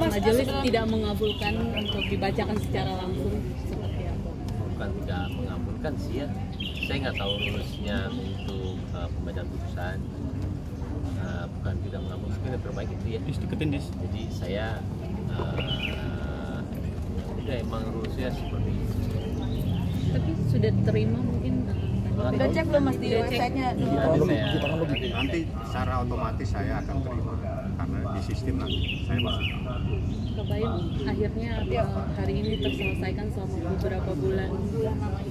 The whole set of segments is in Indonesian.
majelis tidak mengabulkan untuk dibacakan secara langsung seperti apa? Bukan tidak mengabulkan sih ya, saya nggak tahu rulusnya untuk pembacaan putusan. Bukan tidak mengabulkan, yang terbaik itu ya. Jadi saya ya emang rulusnya seperti itu. Tapi sudah terima mungkin? Udah cek belum Mas di websitenya? Nanti secara otomatis saya akan terima karena di sistem nanti saya masuk. Kebayang akhirnya hari ini terselesaikan selama beberapa bulan.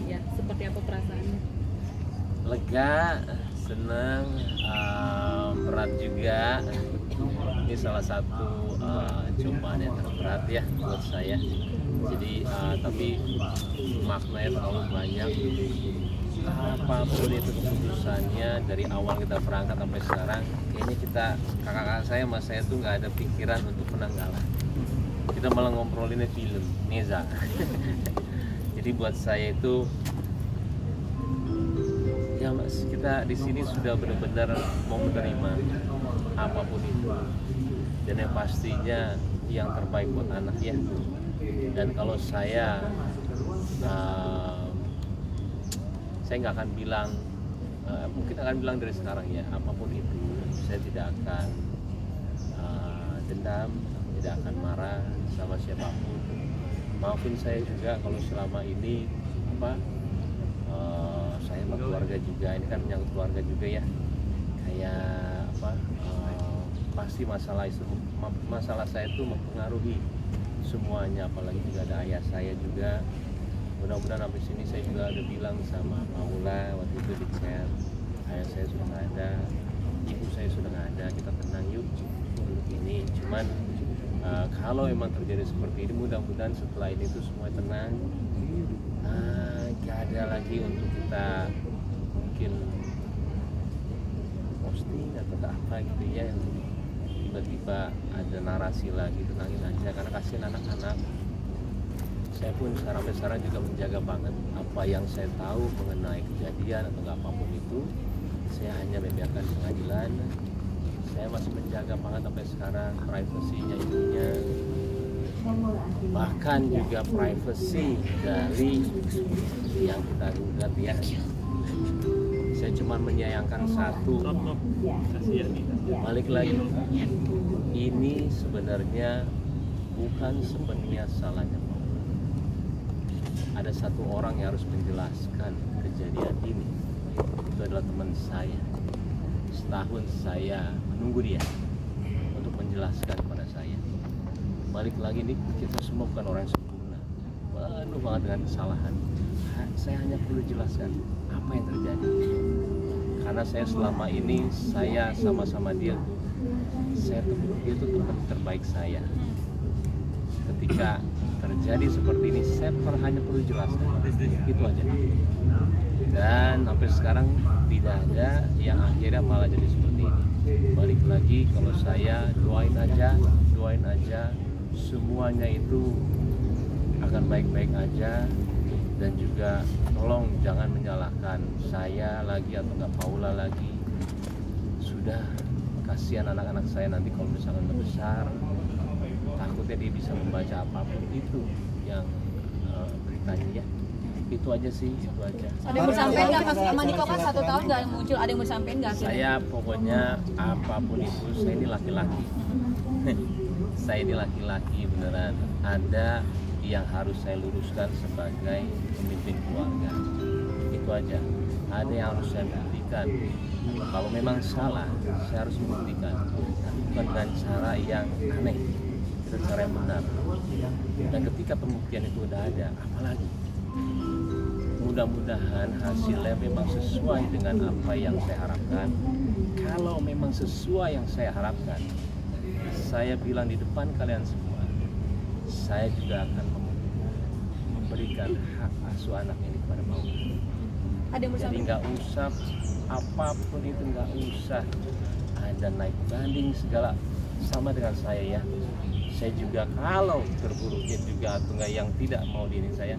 Ya, seperti apa perasaannya? Lega, senang, berat juga. Ini salah satu cobaan yang terberat ya buat saya. Jadi tapi maknanya terlalu banyak. Apapun itu keputusannya dari awal kita berangkat sampai sekarang, kayaknya kita kakak-kakak saya sama saya tuh nggak ada pikiran untuk menang kalah. Kita malah ngomprolinnya film Neza. Jadi buat saya itu ya mas, kita di sini sudah benar-benar mau menerima apapun itu, dan yang pastinya yang terbaik buat anak ya. Dan kalau saya nggak akan bilang, mungkin akan bilang dari sekarang ya, apapun itu saya tidak akan dendam, tidak akan marah sama siapapun. Maafin saya juga kalau selama ini saya sama keluarga juga, ini kan menyangkut keluarga juga ya, kayak pasti masalah saya itu mempengaruhi semuanya, apalagi juga ada ayah saya juga. Mudah-mudahan sampai sini saya juga udah bilang sama Paula waktu itu di chat, ayah saya sudah nggak ada, ibu saya sudah nggak ada, kita tenang yuk untuk ini. Cuman kalau emang terjadi seperti ini, mudah-mudahan setelah ini tuh semua tenang, nggak ada lagi untuk kita mungkin posting atau apa gitu ya, yang tiba-tiba ada narasi lagi. Tenangin aja, karena kasihan anak-anak. Saya pun sekarang juga menjaga banget apa yang saya tahu mengenai kejadian atau nggak apapun itu. Saya hanya membiarkan pengadilan. Saya masih menjaga banget sampai sekarang privasinya ibunya, bahkan juga privasi dari yang kita gugat ya. Saya cuma menyayangkan satu, balik lagi, ini sebenarnya bukan sepenuhnya salahnya. Ada satu orang yang harus menjelaskan kejadian ini. Itu adalah teman saya. Setahun saya menunggu dia untuk menjelaskan kepada saya. Balik lagi nih, kita semua bukan orang yang sempurna, penuh banget dengan kesalahan. Saya hanya perlu jelaskan apa yang terjadi. Karena saya selama ini, saya sama-sama dia itu teman terbaik saya. Ketika terjadi seperti ini, saya hanya perlu jelaskan, itu aja. Dan sampai sekarang tidak ada yang akhirnya malah jadi seperti ini. Balik lagi, kalau saya doain aja semuanya itu akan baik-baik aja. Dan juga tolong jangan menyalahkan saya lagi atau nggak Paula lagi. Sudah, kasihan anak-anak saya nanti kalau misalkan udah besar, takutnya dia bisa membaca apapun itu yang beritanya ya. Itu aja sih, itu aja. Ada yang bersampaikan nggak Mas Maniko kan 1 tahun nggak muncul, ada yang bersampaikan nggak? Saya pokoknya apapun itu, saya ini laki-laki. Saya ini laki-laki beneran. Ada yang harus saya luruskan sebagai pemimpin keluarga. Itu aja. Ada yang harus saya buktikan. Kalau memang salah, saya harus membuktikan. Bukan dengan cara yang aneh, dengan cara yang benar. Dan ketika pembuktian itu udah ada, apalagi? Mudah-mudahan hasilnya memang sesuai dengan apa yang saya harapkan. Kalau memang sesuai yang saya harapkan, saya bilang di depan kalian semua, saya juga akan memberikan hak asuh anak ini kepada Paula. Jadi nggak usah apapun itu, nggak usah ada naik banding segala, sama dengan saya ya. Saya juga kalau terburuknya juga atau nggak yang tidak mau diri saya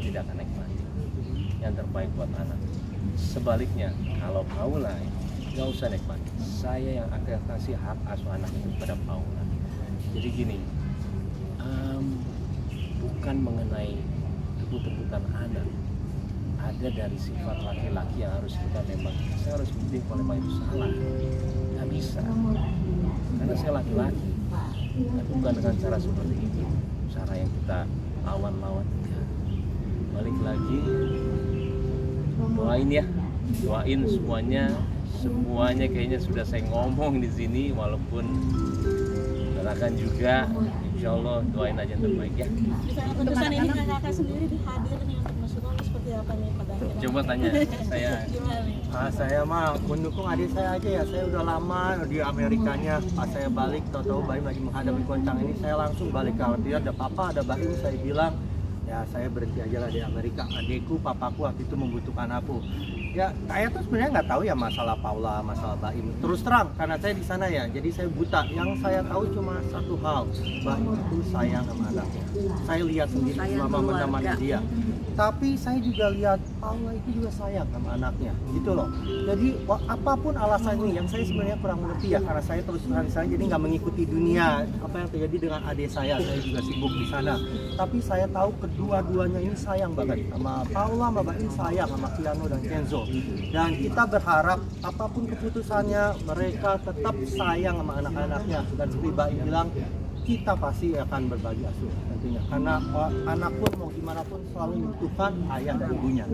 tidak akan naik banding. Yang terbaik buat anak. Sebaliknya, kalau Paula nggak usah naik banding, saya yang akan kasih hak asuh anak itu kepada Paula. Jadi gini, bukan mengenai rebut-rebutan anak. Ada dari sifat laki-laki yang harus kita tembak. Saya harus bimbing kalau memang itu salah. Nggak bisa. Karena saya laki-laki. Tapi bukan dengan cara seperti itu. Cara yang kita lawan-lawan. Balik lagi, doain ya. Doain semuanya kayaknya sudah saya ngomong di sini, walaupun doakan juga. Insya Allah doain aja yang terbaik ya. Keputusan ini kakak sendiri hadir nih untuk masuk seperti apa nih pada akhirnya? Coba tanya saya. Gimana nih? Saya mah mendukung adik saya aja ya. Saya udah lama di Amerikanya. Pas saya balik, tahu-tahu Baim lagi menghadapi goncang ini, saya langsung balik ke dia. Ada papa, ada Baim, saya bilang ya saya berhenti aja lah di Amerika. Adikku, papaku waktu itu membutuhkan aku. Ya, saya tuh sebenarnya nggak tahu ya masalah Paula, masalah Baim. Terus terang, karena saya di sana ya, jadi saya buta. Yang saya tahu cuma satu hal, Baim itu sayang sama anaknya. Saya lihat sendiri selama menemani dia. Tapi saya juga lihat Paula itu juga sayang sama anaknya, gitu loh. Jadi apapun alasannya, yang saya sebenarnya kurang mengerti ya, karena saya terus terang di sana, jadi nggak mengikuti dunia apa yang terjadi dengan adik saya juga sibuk di sana. Tapi saya tahu kedua-duanya ini sayang banget sama Paula, sama Baim, sayang sama Kiano dan Kenzo. Dan kita berharap apapun keputusannya, mereka tetap sayang sama anak-anaknya. Dan seperti Baim bilang, kita pasti akan berbagi asuh nantinya. Karena anak pun mau gimana pun selalu membutuhkan ayah dan ibunya.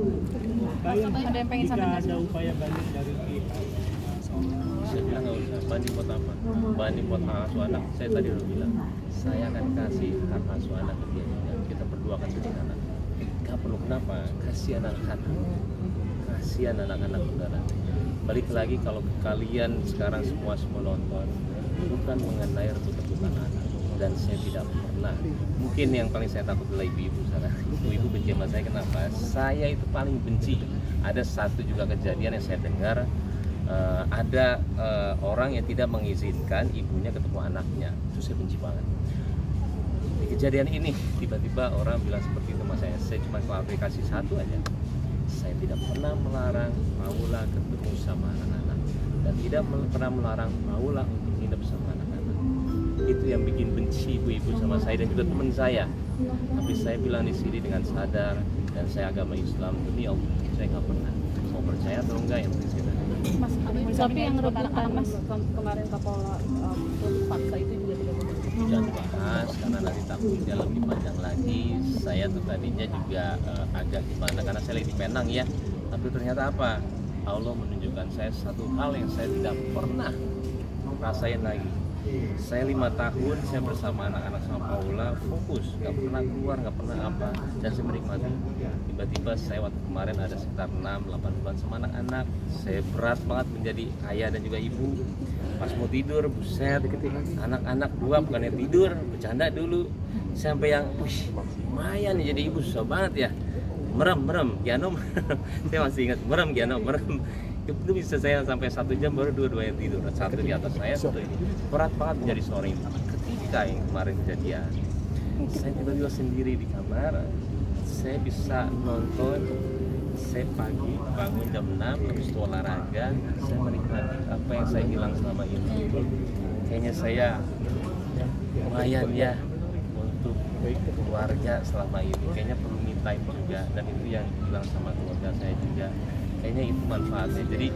Ada yang pengen sampaikan? Ada upaya banding dari Saya bilang nggak usah banding buat apa, banding buat hak asuh anak. Saya tadi udah bilang, saya akan kasih hak asuh anak ke dia juga. Kita berdua akan jadi anak. Gak perlu kenapa, kasihan anak-anak, kasihan anak-anak saudara. Balik lagi kalau kalian sekarang semua nonton, bukan mengenai rebut-rebutan anak. Dan saya tidak pernah, mungkin yang paling saya takut adalah ibu-ibu sana. Ibu-ibu benci sama saya, kenapa? Saya itu paling benci. Ada satu juga kejadian yang saya dengar, ada orang yang tidak mengizinkan ibunya ketemu anaknya. Itu saya benci banget. Di kejadian ini tiba-tiba orang bilang seperti itu sama saya cuma klarifikasi satu aja. Saya tidak pernah melarang Paula ketemu sama anak-anak dan tidak pernah melarang Paula untuk hidup sama anak-anak. Itu yang bikin benci ibu-ibu sama saya dan juga teman saya. Tapi saya bilang di sini dengan sadar, dan saya agama Islam, demi Allah saya nggak pernah. Mau percaya atau enggak yang penting saya. Mas, tapi yang rebutan Mas kemarin Kapolda paksa itu juga tidak boleh. Jangan dibahas karena nanti takutnya lebih panjang lagi. Saya tuh tadinya juga agak gimana karena saya lagi di Penang ya. Tapi ternyata apa? Allah menunjukkan saya satu hal yang saya tidak pernah rasain lagi. Saya 5 tahun saya bersama anak-anak sama Paula, fokus, nggak pernah keluar, nggak pernah apa, dan saya menikmati. Tiba-tiba saya waktu kemarin ada sekitar 6-8 bulan sama anak-anak. Saya berat banget menjadi ayah dan juga ibu. Pas mau tidur, buset, anak-anak 2 bukannya tidur, bercanda dulu. Sampai yang, wih, lumayan nih jadi ibu, susah banget ya. Merem, Giano merem. Saya masih ingat, merem Giano, merem. Itu bisa saya sampai 1 jam baru dua-duanya tidur. Satu di atas saya, satu ini. Berat banget menjadi seorang ibu. Ketika yang kemarin kejadian, saya tiba-tiba sendiri di kamar. Saya bisa nonton. Saya pagi bangun jam 6, habis itu olahraga. Saya menikmati apa yang saya hilang selama ini. Kayaknya saya lumayan ya untuk keluarga selama ini. Kayaknya perlu me time juga. Dan itu yang hilang sama keluarga saya juga. Kayaknya itu manfaatnya. Jadi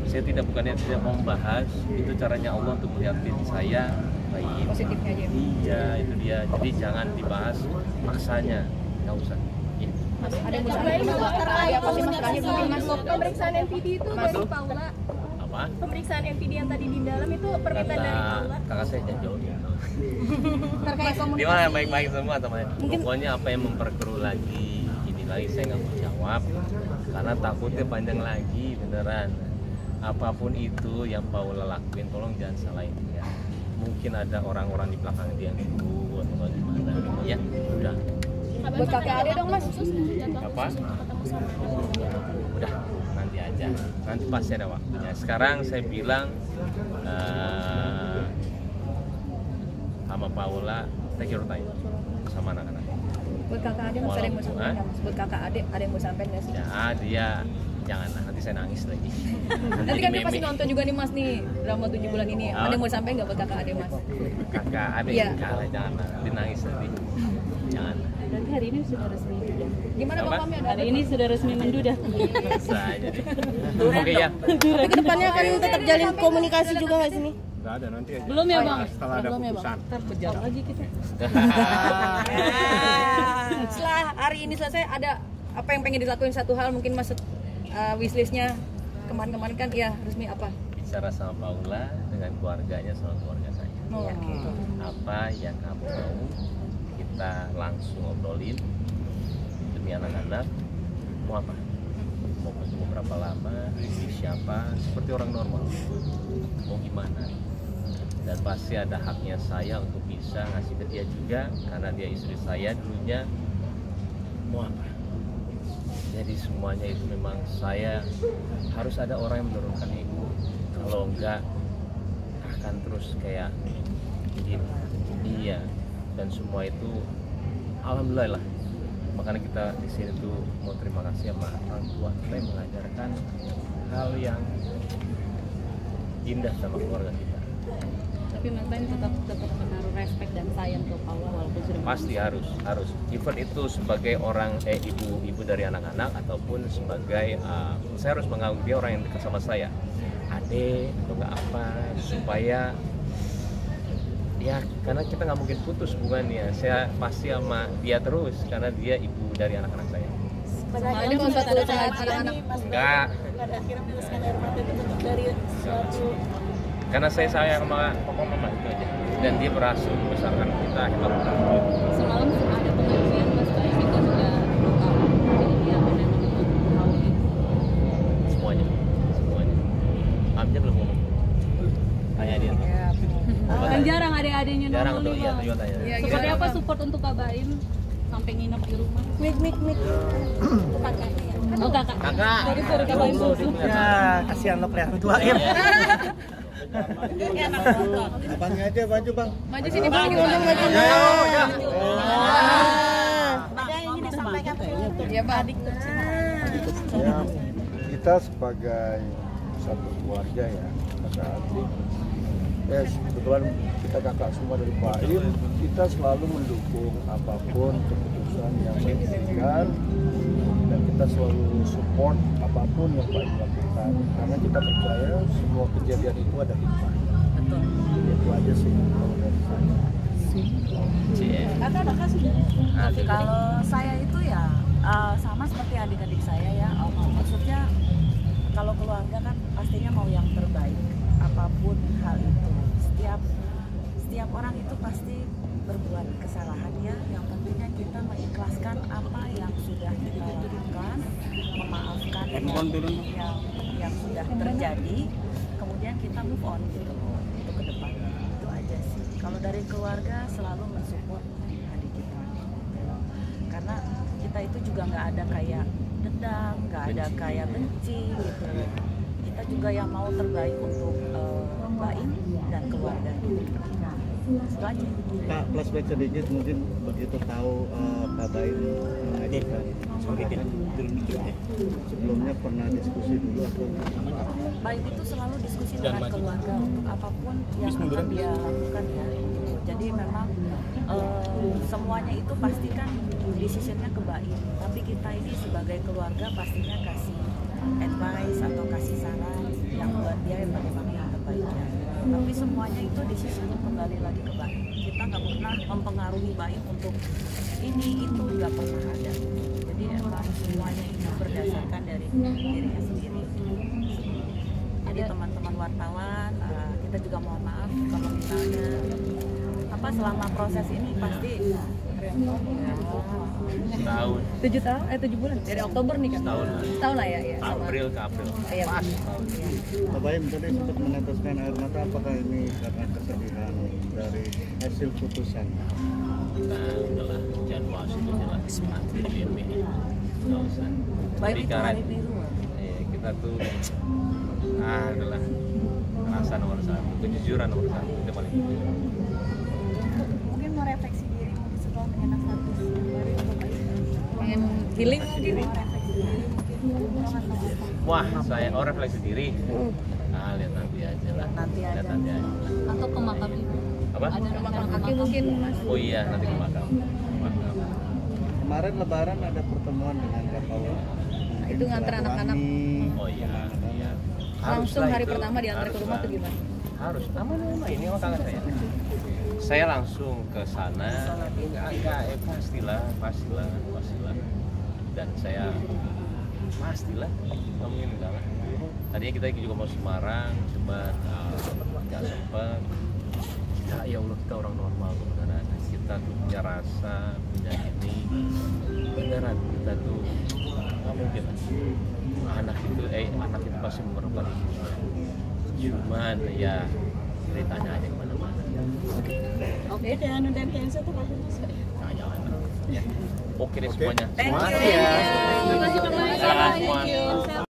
saya bukannya tidak mau membahas, itu caranya Allah untuk melihat diri saya baik. Positifnya aja. Iya, itu dia. Jadi jangan dibahas maksanya, nggak usah. Ya. Mas, ada yang mau sampaikan? Ada apa sih Mas terakhir mungkin Mas? Pemeriksaan NPD itu dari Paula. Apa? Pemeriksaan NPD yang tadi di dalam itu permintaan dari Paula. Kakak saya jangan jauh. Terkait komunikasi. Gimana baik-baik semua teman. Pokoknya apa yang memperkeruh lagi, ini lagi saya nggak mau jawab. Karena takutnya panjang lagi beneran. Apapun itu yang Paula lakuin, tolong jangan salahin dia. Mungkin ada orang-orang di belakang dia yang dulu atau gimana. Ya, udah. Buat kakek ade dong Mas. Apa? Udah, nanti aja. Nanti pasti ada waktunya. Sekarang saya bilang sama Paula, take your time sama anak-anak. Buat kakak ade Mas, ada yang mau sampaikan? Buat kakak ade ada yang mau sampaikan nggak sih? Ya, dia jangan, nanti saya nangis lagi. Nanti kan dia pasti nonton juga nih Mas nih drama 7 bulan ini. Ada yang mau sampaikan nggak buat kakak ade Mas? Kakak adik, Iya. jangan, nanti nangis nanti. Jangan. Berarti hari ini sudah resmi mendudah. Gimana Bang Apa? Fahmi, ada Hari ini sudah resmi mendudah. Biasa aja deh. Oke ya. Tapi kedepannya akan tetap jalin komunikasi juga nggak sih nih? Nggak ada nanti aja. Belum ya Bang? Setelah ada Belum ya, Bang. putusan. Ntar kejar lagi kita. Setelah hari ini selesai, ada apa yang pengen dilakuin satu hal mungkin Mas, wishlistnya kemarin-kemarin kan ya resmi apa? Bicara sama Paula dengan keluarganya sama keluarga saya. Oh, Apa yang kamu mau, kita langsung ngobrolin demi anak-anak. Mau apa? Mau ketemu berapa lama, di siapa, seperti orang normal. Mau gimana? Dan pasti ada haknya saya untuk bisa ngasih ke dia juga, karena dia istri saya dulunya. Mau apa? Jadi semuanya itu memang saya harus ada orang yang menurunkan ego. Kalau enggak akan terus kayak gini. Iya. Dan semua itu alhamdulillah lah. Makanya kita di sini tuh mau terima kasih sama orang tua kita yang mengajarkan hal yang indah sama keluarga kita. Tapi Mas Ben tetap menaruh respect dan sayang ke Paula walaupun sudah Pasti harus. Even itu sebagai orang ibu dari anak-anak ataupun sebagai saya harus menganggap dia orang yang dekat sama saya, adek atau nggak apa, supaya ya karena kita nggak mungkin putus hubungannya. Saya pasti sama dia terus karena dia ibu dari anak-anak saya. Pada Ini akhirnya konsep ada anak-anak. nih Mas. Enggak. Pada akhirnya memutuskan air mata itu tetap dari suatu Karena saya sayang sama papa mama itu aja. Dan dia berhasil membesarkan kita berhasil. semalam ada pengajian Mas Bayu itu sudah tahu. Jadi dia memang tahu itu. Semuanya. Amja belum ngomong. Tanya dia. Kan jarang adik-adiknya Jarang nongol tuh, nih, iya Bang. tuh tanya. Iya, Seperti gimana, apa Bang? support untuk Kak Baim sampai nginep di rumah? mik. Bukan kayaknya ya. Oh kakak. Kakak. Sorry Kak Baim. Ya, kasihan lo kelihatan tua ya. Abangnya aja maju bang. Maju sini Bang, gitu, Bang. Ada yang ingin disampaikan penutup. Iya, Bang. Ya, kita sebagai satu keluarga ya, kakak adik. Ya, kebetulan kita kakak semua dari Pak Im, kita selalu mendukung apapun keputusan yang Pak Im berikan, dan kita selalu support apapun yang Pak Im lakukan, karena kita percaya semua kejadian itu ada hikmah. Betul. Itu aja sih kalau dari saya. Kakak sudah. Kalau saya itu ya sama seperti adik-adik saya ya. Maksudnya kalau keluarga kan pastinya mau yang terbaik apapun hal itu. Setiap orang itu pasti berbuat kesalahan ya. Yang pentingnya kita mengikhlaskan apa yang sudah kita lakukan, memaafkan yang sudah terjadi, kemudian kita move on gitu untuk ke depan. Itu aja sih. Kalau dari keluarga selalu mensupport adik kita. Karena kita itu juga nggak ada kayak dendam, nggak ada kayak benci gitu. Kita juga yang mau terbaik untuk Baim dan keluarga. Itu aja. Kak, flashback sedikit mungkin begitu tahu Pak Baim melahirkan. Sebelumnya pernah diskusi dulu atau Baim itu selalu diskusi dengan keluarga untuk apapun yang akan dia lakukan ya. Jadi memang semuanya itu pasti kan decisionnya ke Baim. Tapi kita ini sebagai keluarga pastinya kasih advice atau kasih saran yang buat dia yang bagaimana yang terbaiknya. Tapi semuanya itu decisionnya kembali lagi ke Baim. Kita nggak pernah mempengaruhi Baim untuk ini itu, nggak pernah ada. Jadi emang semuanya itu berdasarkan dari dirinya sendiri. Jadi teman-teman wartawan, kita juga mohon maaf kalau misalnya selama proses ini pasti Setahun. 7 bulan dari Oktober nih kan. Setahun lah ya, ya. Sama. April ke April. Iya. Pas. Pak Baim tadi sempat meneteskan air mata, apakah ini karena kesedihan dari hasil putusan? Nah, udahlah, jangan bahas itu jelas. Nanti di BMI. Nggak usah. baik itu Bicara. hari biru. Kita tuh, adalah rasa nomor satu, kejujuran nomor satu, itu paling penting. Mungkin mau refleksi diri mungkin setelah menyandang status baru untuk Bapak Ibu. Pengen healing mungkin. Refleksi diri mungkin. Wah, saya refleksi diri. Nah, lihat nanti aja lah. Nanti aja. Lihat nanti aja. Atau ke makam ibu. Apa? Ada Sama rencana kaki mungkin Mas. Oh iya, nanti ke makam. Makam. kemarin Lebaran ada pertemuan dengan Kapolri. Itu nganter anak-anak Oh iya, iya. langsung Haruslah hari itu. pertama diantar ke rumah Haruslah. tuh gimana? Harus, nama ini emang kakak saya. Saya langsung ke sana, enggak, pastilah. Dan saya pastilah, nggak mungkin enggak lah. Tadinya kita juga mau Semarang, cuman nggak sempat. Ya Allah, kita orang normal beneran. Kita tuh punya rasa, punya ini, beneran kita tuh nggak mungkin. Anak itu pasti mengorbankan. Cuman ya ceritanya aja kemana-mana. Oke, dan undang cancel tuh pasti masuk. Nah, jangan. Ya. Oke deh semuanya. Thank you. Semangat ya. Terima kasih, Bapak. Semangat.